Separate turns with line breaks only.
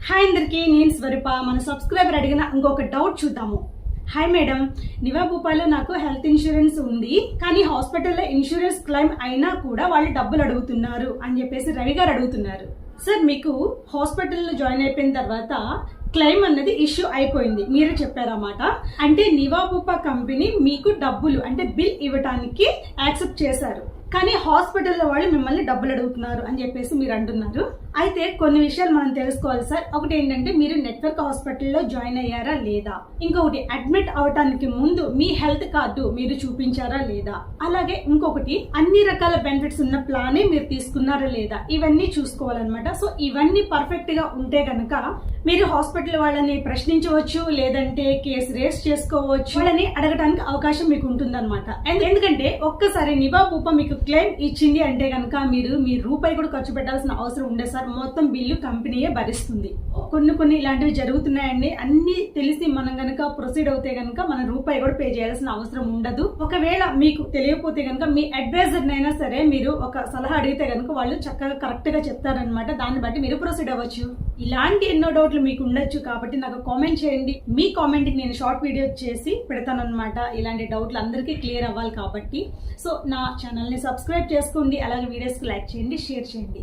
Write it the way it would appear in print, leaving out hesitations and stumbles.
Hi అందరికీ, నేను స్వరూప. మన సబ్స్క్రైబర్ అడిగిన ఇంకొక డౌట్ చూద్దాము. హాయ్ మేడం, నివా భూపాల్లో నాకు హెల్త్ ఇన్సూరెన్స్ ఉంది, కానీ హాస్పిటల్లో ఇన్సూరెన్స్ క్లెయిమ్ అయినా కూడా వాళ్ళు డబ్బులు అడుగుతున్నారు అని చెప్పేసి రవి గారు అడుగుతున్నారు. సార్, మీకు హాస్పిటల్లో జాయిన్ అయిపోయిన తర్వాత క్లెయిమ్ అన్నది ఇష్యూ అయిపోయింది, మీరే చెప్పారన్నమాట. అంటే నివా భూపా కంపెనీ మీకు డబ్బులు అంటే బిల్ ఇవ్వడానికి యాక్సెప్ట్ చేశారు, కానీ హాస్పిటల్లో వాళ్ళు మిమ్మల్ని డబ్బులు అడుగుతున్నారు అని చెప్పేసి మీరు అంటున్నారు. అయితే కొన్ని విషయాలు మనం తెలుసుకోవాలి సార్. ఒకటి ఏంటంటే, మీరు నెట్వర్క్ హాస్పిటల్లో జాయిన్ అయ్యారా లేదా, ఇంకొకటి అడ్మిట్ అవటానికి ముందు మీ హెల్త్ కార్డు మీరు చూపించారా లేదా, అలాగే ఇంకొకటి అన్ని రకాల బెనిఫిట్స్ ఉన్న ప్లానే మీరు తీసుకున్నారా లేదా, ఇవన్నీ చూసుకోవాలన్నమాట. సో ఇవన్నీ పర్ఫెక్ట్ గా ఉంటే గనక మీరు హాస్పిటల్ వాళ్ళని ప్రశ్నించవచ్చు, లేదంటే కేసు రేస్ చేసుకోవచ్చు, వాళ్ళని అడగడానికి అవకాశం మీకు ఉంటుందన్నమాట. ఎందుకంటే ఒక్కసారి నివా భూపా మీకు క్లెయిమ్ ఇచ్చింది అంటే గనక మీరు మీ రూపాయి కూడా ఖర్చు పెట్టాల్సిన అవసరం ఉండదు సార్. మొత్తం బిల్లు కంపెనీయే భరిస్తుంది. కొన్ని ఇలాంటివి జరుగుతున్నాయండి. అన్ని తెలిసి మనం గనక ప్రొసీడ్ అవుతే గనక మన రూపాయి కూడా పే చేయాల్సిన అవసరం ఉండదు. ఒకవేళ మీకు తెలియకపోతే గనక మీ అడ్వైజర్ నైనా సరే మీరు ఒక సలహా అడిగితే గనక వాళ్ళు చక్కగా కరెక్ట్ గా చెప్తారనమాట. దాన్ని బట్టి మీరు ప్రొసీడ్ అవ్వచ్చు. ఇలాంటి ఎన్నో డౌట్లు మీకు ఉండొచ్చు, కాబట్టి నాకు కామెంట్ చేయండి. మీ కామెంట్ కి నేను షార్ట్ వీడియో చేసి పెడతానన్నమాట. ఇలాంటి డౌట్లు అందరికీ క్లియర్ అవ్వాలి కాబట్టి. సో నా ఛానల్ ని సబ్స్క్రైబ్ చేసుకోండి, అలాగే వీడియోస్ కి లైక్ చేయండి, షేర్ చేయండి.